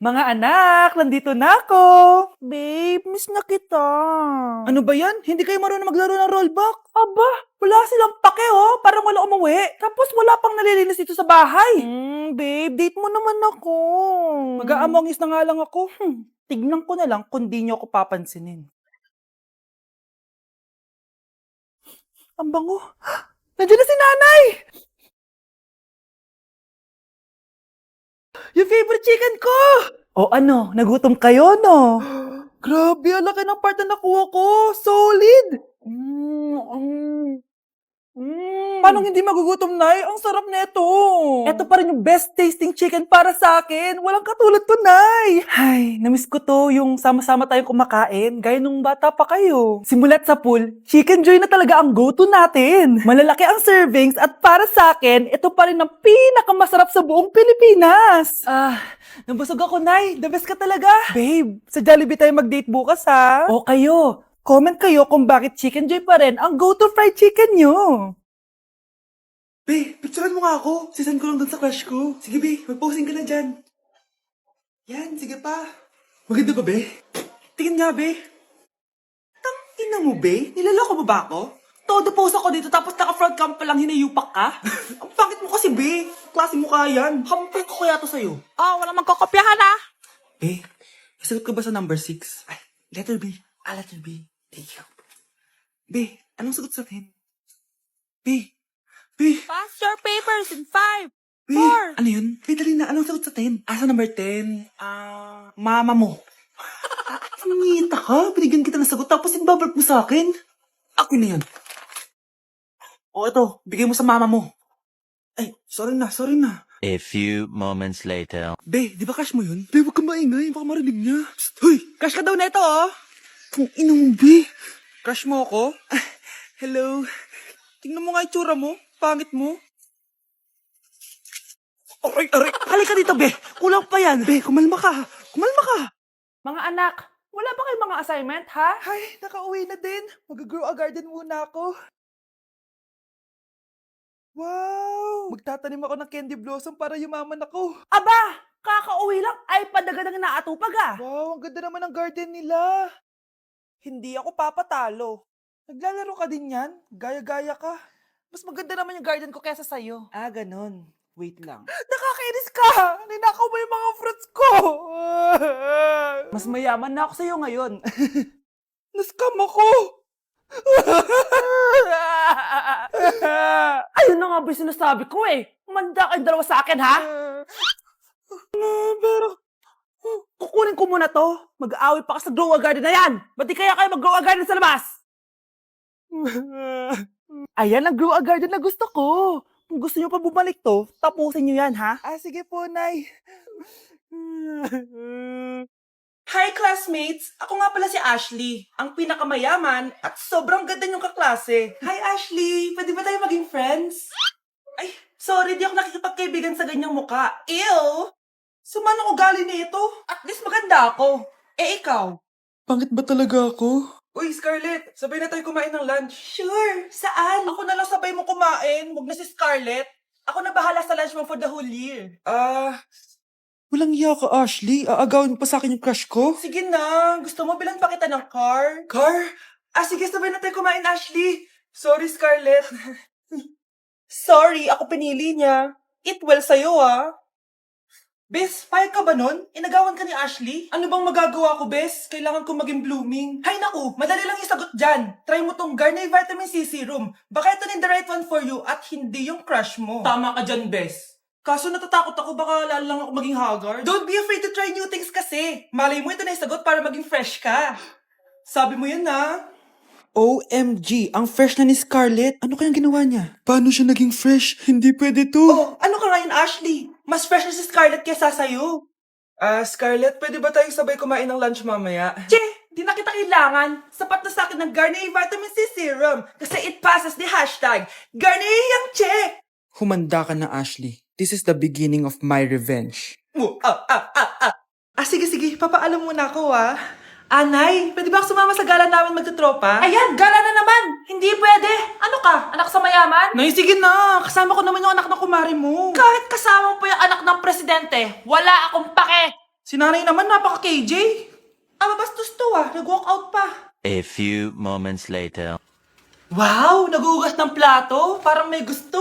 Mga anak, nandito na ako! Babe, miss na kita. Ano ba yan? Hindi kayo marunong maglaro ng rollback? Aba, wala silang pake oh. Parang wala umuwi. Tapos wala pang nalilinis dito sa bahay. Babe, date mo naman ako. Mag-aamongis na nga lang ako. Tignan ko na lang kung di niyo ako papansinin. Ang bango. Nandiyan na si nanay! Yung favorite chicken ko! O ano, nagutom kayo, no? Grabe, ang laki ng part na nakuha ko. Solid! Paano hindi magugutom, Nay? Ang sarap nito. Ito pa rin yung best tasting chicken para sa akin. Walang katulad to, Nay. Ay, namiss ko to yung sama-sama tayong kumakain, gaya nung bata pa kayo. Simulat sa pool, Chicken Joy na talaga ang go-to natin. Malalaki ang servings at para sa akin, ito pa rin ang pinakamasarap sa buong Pilipinas. Nabusog ako, Nay. The best ka talaga. Babe, sa Jollibee tayo mag-date bukas, ha? O kayo. Comment kayo kung bakit Chicken Joy pa rin ang go-to fried chicken nyo. Be, picturean mo nga ako. Sisend ko lang dun sa crush ko. Sige, Be, mag-posing ka na dyan. Yan, sige pa. Maganda ba, Be? Tingin nga, Be. Tangina mo, Be? Nilaloko mo ba ako? Todo post ako dito tapos naka-front cam pa lang hinayupak ka? Ang pangit mo kasi, Be. Klase mo ka yan. Hampir ko kaya to sa'yo. Wala magkakopyahan ha. Be, nasagot ka ba sa number 6? Ay, letter B. Letter B. Thank you. Be, anong sagot sa 10? Be, Pass your papers in 5, Be, 4. ano yun? Be, dali na. Anong sagot sa 10? Sa number 10? Mama mo. Nangita ka? Binigyan kita ng sagot tapos ibabalik mo sa akin? Ako na yan. O, ito. Bigay mo sa mama mo. Ay, sorry na. A few moments later. Be, di ba crush mo yun? Be, huwag ka maingay. Baka marinig niya. Psst, hoy! Crush ka daw na ito, oh! Kung ina mo, Be. Crush mo ako? Hello. Tingnan mo nga itsura mo. Pangit mo. Aray! Halika dito, Be. Kulang pa yan. Be, kumalma ka. Mga anak, wala ba kayong mga assignment, ha? Ay, nakauwi na din. Mag-grow a garden muna ako. Wow! Magtatanim ako ng candy blossom para yumaman ako. Aba! Kakauwi lang ay padaga ng naatupag ah. Wow, ang ganda naman ng garden nila. Hindi ako papatalo. Naglalaro ka din yan? Gaya-gaya ka. Mas maganda naman yung garden ko kesa sa'yo. Ganon. Wait lang. Nakakainis ka! Ninakaw mo yung mga fruits ko! Mas mayaman na ako sa'yo ngayon. Nascam ako! Ayun na nga ba yung sinasabi ko eh. Manda kayong dalawa sa akin, ha? Pero, kukunin ko muna to. Mag-aaway pa ka sa grow a garden na yan. Ba't di kaya kayo mag-grow a garden sa labas? Ayan ang grow a garden na gusto ko. Kung gusto nyo pa bumalik to, tapusin nyo yan, ha? Sige po, Nay. Hi, classmates! Ako nga pala si Ashley, ang pinakamayaman at sobrang ganda niyong kaklase. Hi, Ashley! Pwede ba tayo maging friends? Ay, sorry, di ako nakikipagkaibigan sa ganyang muka. Ew! Sumanong ugali nito. At least maganda ako. Ikaw? Pangit ba talaga ako? Uy, Scarlett, sabay na tayo kumain ng lunch. Sure, saan? Ako na lang sabay mo kumain, huwag na si Scarlett. Ako na bahala sa lunch mo for the whole year. Walang iya ka, Ashley. Aagawin mo pa sa akin yung crush ko? Sige na. Gusto mo bilan pa kita ng car? Car? Sige, sabay na tayo kumain, Ashley. Sorry, Scarlett. Sorry, ako pinili niya. Eat well sa'yo, ah. Bes, payag ka ba nun? Inagawan ka ni Ashley? Ano bang magagawa ko, Bes? Kailangan ko maging blooming. Hay naku, madali lang isagot dyan. Try mo tong Garnier Vitamin C Serum. Baka ito na the right one for you at hindi yung crush mo. Tama ka dyan, Bes. Kaso natatakot ako baka lalo lang ako maging haggard. Don't be afraid to try new things kasi. Malay mo ito na isagot para maging fresh ka. Sabi mo yun na. OMG, ang fresh na ni Scarlett. Ano kayang ginawa niya? Paano siya naging fresh? Hindi pwede to. Oh, ano ka ngayon, Ashley? Mas fresh na si Scarlett kesa sa'yo. Scarlett, pwede ba tayong sabay kumain ng lunch mamaya? Che, di na kita kailangan. Sapat na sa akin ng Garnier Vitamin C Serum kasi it passes the hashtag Garnier yang Che. Humanda ka na, Ashley. This is the beginning of my revenge. Sige. Papaalam muna ako, Anay, pwede ba ako sumama sa gala namin magtutropa? Ayan, gala na naman! Hindi pwede! Ano ka? Anak sa mayaman? Nay, sige na! Kasama ko naman yung anak ng kumari mo. Kahit kasama mo pa yung anak ng presidente, wala akong pake! Si nanay naman napaka-KJ. Bastos to nag-walk out pa. A few moments later. Wow, nagugas ng plato? Parang may gusto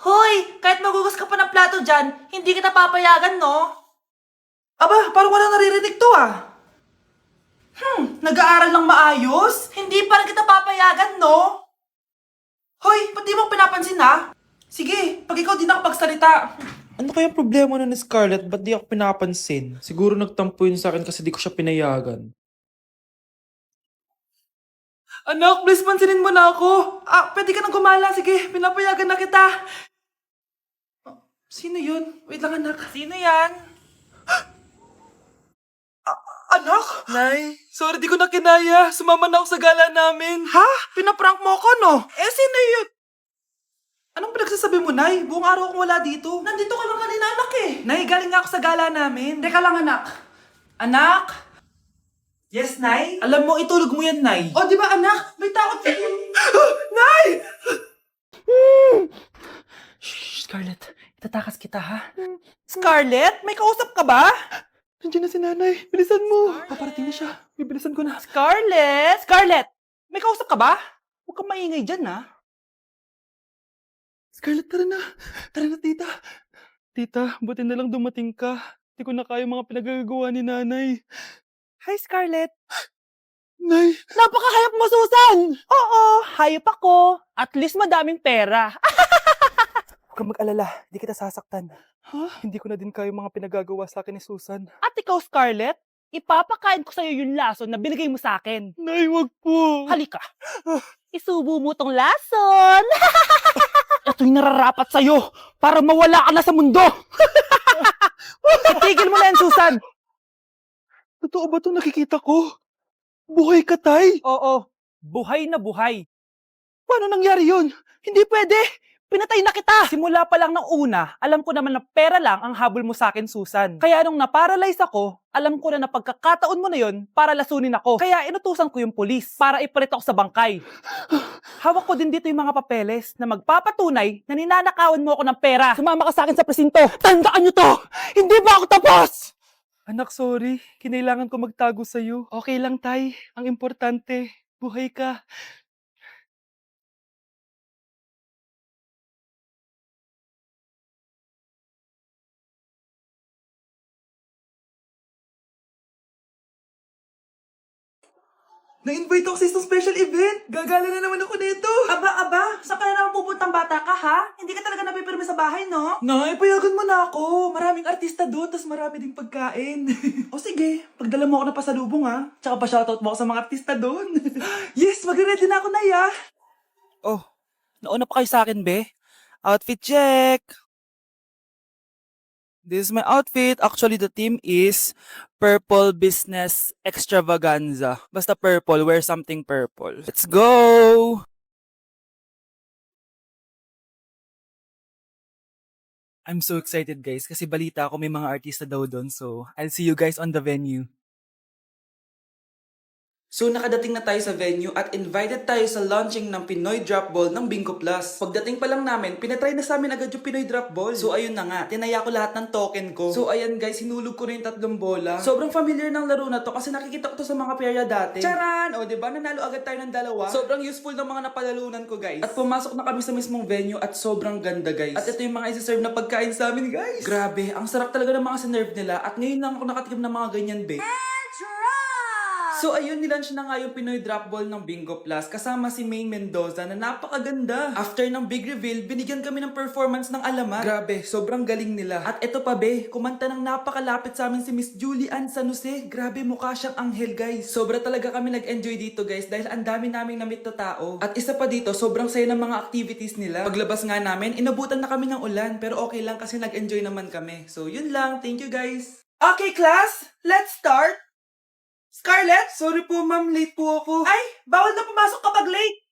Hoy, kahit magugas ka pa ng plato dyan, hindi kita papayagan, no? Parang wala naririnig to nag-aaral ng maayos? Hindi pa rin kita papayagan, no? Hoy, ba't di mo pinapansin Sige, pag ikaw di nakapagsalita. Ano kaya problema na ni Scarlett? Ba't di ako pinapansin? Siguro nagtampo yun sa akin kasi di ko siya pinayagan. Anak, please pansinin mo na ako. Pwede ka nang gumala. Sige, pinapayagan na kita. Sino yun? Wait lang, anak. Sino yan? Anak? Nay, sorry di ko na kinaya. Sumama na ako sa gala namin. Ha? Pinaprank mo ko, no? Sino yun? Anong pinagsasabi mo, Nay? Buong araw akong wala dito. Nandito ka lang kanina, anak Nay, galing nga ako sa gala namin. Teka lang, anak. Anak? Yes, Nay? Alam mo, itulog mo yan, Nay. Di ba, anak? May takot ka. Nay! Shh, Scarlett. Itatakas kita, ha? Scarlett? May kausap ka ba? Nandiyan na si nanay. Bilisan mo. Paparating na siya. Bibilisan ko na. Scarlett! Scarlett! May kausap ka ba? Huwag kang maingay dyan, Scarlett, tara na. Tara na, tita. Tita, buti na lang dumating ka. Di ko na kaya mga pinagagawa ni nanay. Hi, Scarlett. Nay, Napaka-hayop mo, Susan! Oo, hayop ako. At least madaming pera. huwag kang mag-alala. Di kita sasaktan. Hindi ko na din kaya mga pinagagawa sa akin ni Susan. At ikaw, Scarlett, ipapakain ko sa'yo yung lason na binigay mo sa akin. Nay, wag po. Halika. Isubo mo tong lason. Ito'y nararapat sa'yo para mawala ka na sa mundo. Itigil mo na yan, Susan. Totoo ba itong nakikita ko? Buhay ka, tay? Oo, buhay na buhay. Paano nangyari yun? Hindi pwede. Pinatay na kita. Simula pa lang ng una, alam ko naman na pera lang ang habol mo sa akin, Susan. Kaya nung naparalyze ako, alam ko na pagkakataon mo na yon para lasunin ako. Kaya inutusan ko yung pulis para ipalit ako sa bangkay. Hawak ko din dito yung mga papeles na magpapatunay na ninanakawan mo ako ng pera. Sumama ka sa akin sa presinto. Tandaan nyo to! Hindi ba ako tapos? Anak, sorry. Kinailangan ko magtago sa'yo. Okay lang, tay. Ang importante, buhay ka. Na-invite ako sa isang special event. Gagala na naman ako nito. Aba, saan ka na naman pupuntang bata ka, ha? Hindi ka talaga napipirme sa bahay, no? Nay, payagan mo na ako. Maraming artista doon, tas marami ding pagkain. O sige, pagdala mo ako ng pasalubong, ha? Tsaka pa-shoutout mo ako sa mga artista doon. Yes, magre-ready na ako, Nay, ha? Oh, nauna pa kayo sa akin, be? Outfit check! This is my outfit. Actually, the theme is Purple Business Extravaganza. Basta purple, wear something purple. Let's go! I'm so excited, guys, kasi balita ko may mga artista daw doon. So, I'll see you guys on the venue. So nakadating na tayo sa venue at invited tayo sa launching ng Pinoy Drop Ball ng Bingo Plus. Pagdating pa lang namin, pinatry na sa amin agad yung Pinoy Drop Ball. So ayun na nga, tinaya ko lahat ng token ko. So ayan guys, hinulog ko na yung 3 bola. Sobrang familiar ng laro na to kasi nakikita ko to sa mga perya dati. Charan! O diba, nanalo agad tayo ng 2. Sobrang useful ng mga napalalunan ko guys. At pumasok na kami sa mismong venue at sobrang ganda guys. At ito yung mga isi-serve na pagkain sa amin guys. Grabe, ang sarap talaga ng mga sinerve nila at ngayon lang ako nakatikim ng mga ganyan be. So ayun, nilaunch na nga yung Pinoy Drop Ball ng Bingo Plus kasama si Maine Mendoza na napakaganda. After ng big reveal, binigyan kami ng performance ng alamat. Grabe, sobrang galing nila. At eto pa be, kumanta ng napakalapit sa amin si Miss Julie Ann San Jose. Grabe, mukha siyang anghel guys. Sobra talaga kami nag-enjoy dito guys dahil ang dami naming na-meet na tao. At isa pa dito, sobrang saya ng mga activities nila. Paglabas nga namin, inabutan na kami ng ulan pero okay lang kasi nag-enjoy naman kami. So yun lang, thank you guys. Okay class, let's start. Scarlett? Sorry po ma'am, late po ako. Ay, bawal na pumasok kapag late.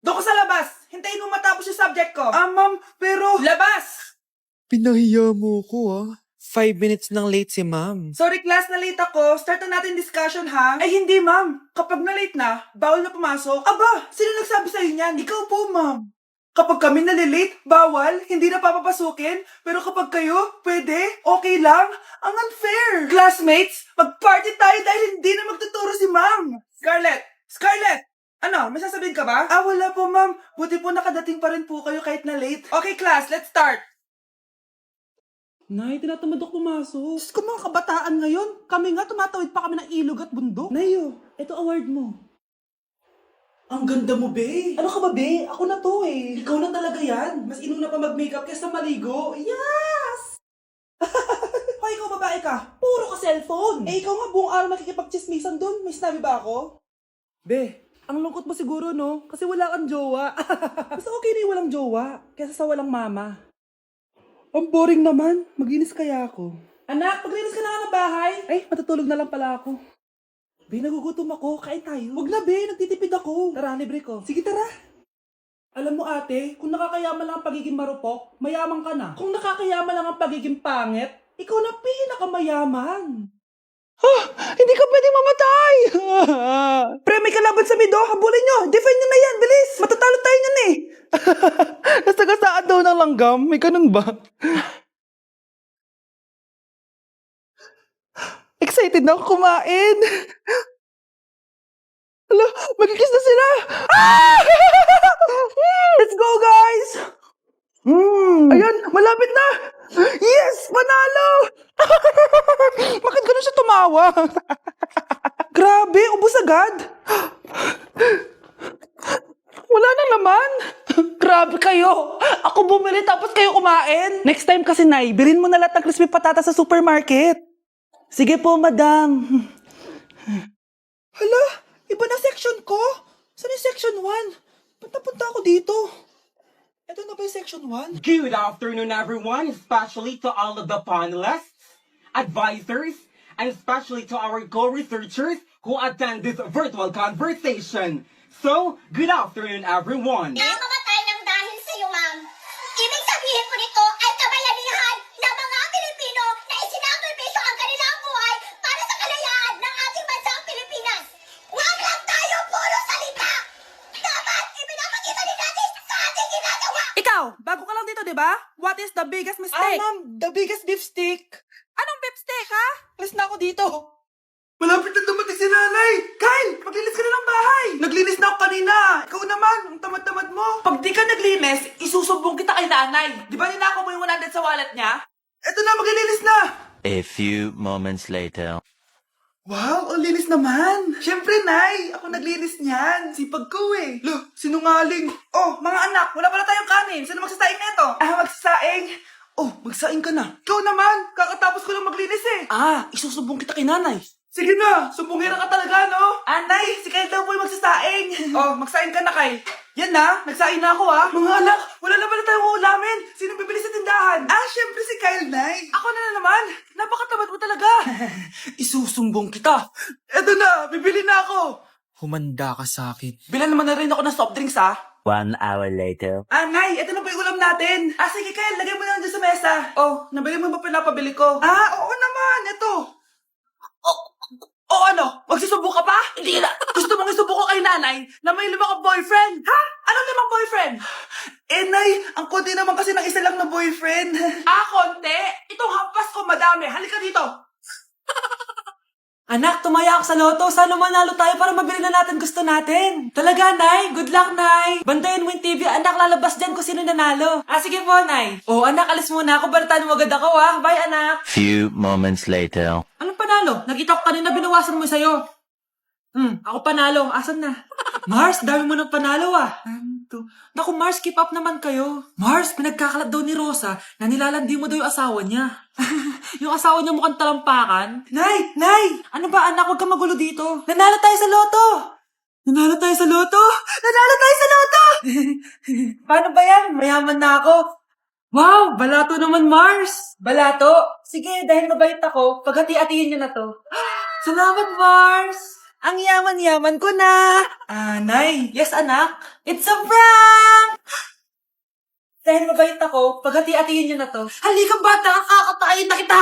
Doon ka sa labas. Hintayin mo matapos yung subject ko. Ma'am, pero... Labas! Pinahiya mo ko 5 minutes nang late si ma'am. Sorry class, na late ako. Start na natin discussion ha. Ay hindi ma'am. Kapag na late na, bawal na pumasok. Aba, sino nagsabi sa'yo niyan? Ikaw po ma'am. Kapag kami nalilate, bawal, hindi na papapasukin. Pero kapag kayo, pwede, okay lang. Ang unfair. Classmates, mag-party tayo dahil hindi na magtuturo si ma'am. Scarlett! Scarlett! Ano, may sasabihin ka ba? Ah, wala po ma'am. Buti po nakadating pa rin po kayo kahit na late. Okay class, let's start. Nay, tinatamad ako pumasok. Diyos ko mga kabataan ngayon. Kami nga, tumatawid pa kami ng ilog at bundok. Nayo, ito award mo. Ang ganda mo, be. Ano ka ba, be? Ako na to eh. Ikaw na talaga yan. Mas inuna pa mag-makeup kaysa maligo. Yes! Hoy, ikaw babae ka. Puro ka cellphone. Eh, ikaw nga buong araw nakikipag-chismisan doon. May sinabi ba ako? Be, ang lungkot mo siguro, no? Kasi wala kang jowa. Mas okay na yung walang jowa kaysa sa walang mama. Ang boring naman. Maginis kaya ako. Anak, paglinis ka na nga ng bahay. Ay, matutulog na lang pala ako. Be, nagugutom ako. Kain tayo. Huwag na, be. Nagtitipid ako. Tara, libre ko. Sige, tara. Alam mo, ate, kung nakakayaman lang ang pagiging marupok, mayaman ka na. Kung nakakayaman lang ang pagiging pangit, ikaw na pinakamayaman. Hindi ka pwedeng mamatay! Pre, may kalaban sa mido. Habulin nyo. Defend nyo na yan. Bilis. Matatalo tayo nyan eh. Nasagasaan daw ng langgam. May ganun ba? Excited na ako kumain. Hala, magkikiss na sila. Ah! Let's go, guys! Ayan, malapit na! Yes! Panalo! Bakit gano'n siya tumawa? Grabe, ubos agad. Wala na naman. Grabe kayo. Ako bumili tapos kayo kumain. Next time kasi, Nay, bilhin mo na lahat ng crispy patata sa supermarket. Sige po, madam. Hala, iba na section ko. Saan yung section 1? Ba't napunta ako dito? Ito na ba yung section 1? Good afternoon, everyone, especially to all of the panelists, advisors, and especially to our co-researchers who attend this virtual conversation. So, good afternoon, everyone. Namamatay ng dahil sa iyo, ma'am. Ibig sabihin po nito ay kabayanihan ng mga Pilipino na isinakripisyo ang kanilang buhay para sa kalayaan ng ating bansang Pilipinas. Huwag lang tayo puro salita! Dapat ipinapakita din natin sa ating ginagawa! Ikaw, bago ka lang dito, di ba? What is the biggest mistake? Ma'am, the biggest beef stick. Anong beef steak, ha? Alis na ako dito. Malapit na dumating si nanay. Kyle, maglinis ka na ng bahay. Naglinis na ako kanina. Ikaw naman, ang tamad-tamad mo. Pag di ka naglinis, isusumbong kita kay nanay. Di ba ninakaw mo yung 100 sa wallet niya? Eto na, maglilinis na. A few moments later. Wow, ang linis naman. Siyempre, Nay. Ako naglinis niyan. Sipag ko eh. Lo, sinungaling. Oh, mga anak, wala pala tayong kanin. Sino magsasaing nito? Magsasaing. Oh, magsaing ka na. Ikaw naman, kakatapos ko lang maglinis eh. Isusumbong kita kay nanay. Sige na, sumbongera ka talaga, no? Nay, si Kyle daw po yung magsasaing. Oh, magsaing ka na, Kyle. Yan na, nagsaing na ako Mga anak, wala na pala tayong ulamin. Sino bibili sa tindahan? Siyempre si Kyle, Nay. Ako na naman. Napakatamad mo talaga. Isusumbong kita. Eto na, bibili na ako. Humanda ka sa akin. Bilan naman na rin ako ng soft drinks, 1 hour later. Nay, ito na po yung ulam natin. Sige, Kyle, lagay mo na lang dyan sa mesa. Oh, nabili mo ba pinapabili ko? Oo naman, ito. Ano? Magsusubo ka pa? Hindi na. Gusto mong isubo ko kay nanay na may 5 kang boyfriend? Ha? Anong 5 boyfriend? Nay, ang konti naman kasi ng isa lang na boyfriend. Konti? Itong hampas ko madami. Halika dito. Anak, tumaya ako sa loto. Sana manalo tayo para mabili na natin gusto natin. Talaga, Nay? Good luck, Nay. Bantayan mo yung TV. Anak, lalabas dyan kung sino nanalo. Sige po, Nay. Anak, alis muna ako. Balitaan mo agad ako, Bye, anak. Few moments later. Anong panalo? Nakita ko kanina binawasan mo sa'yo. Ako panalo. Asan na? Mars, dami mo ng panalo Naku, Mars, keep up naman kayo. Mars, pinagkakalat daw ni Rosa na nilalandi mo daw yung asawa niya. Yung asawa niya mukhang talampakan. Nay! Ano ba, anak? Huwag ka magulo dito. Nanalo tayo sa loto! Nanalo tayo sa loto! Paano ba yan? Mayaman na ako. Wow, balato naman, Mars. Balato? Sige, dahil mabait ako, paghati-hatiin niyo na to. Salamat, Mars. Ang yaman-yaman ko na. Nay. Yes, anak. It's a prank! Dahil mabait ako, paghati-hatiin niyo na to. Halika, bata, kakatayin na kita.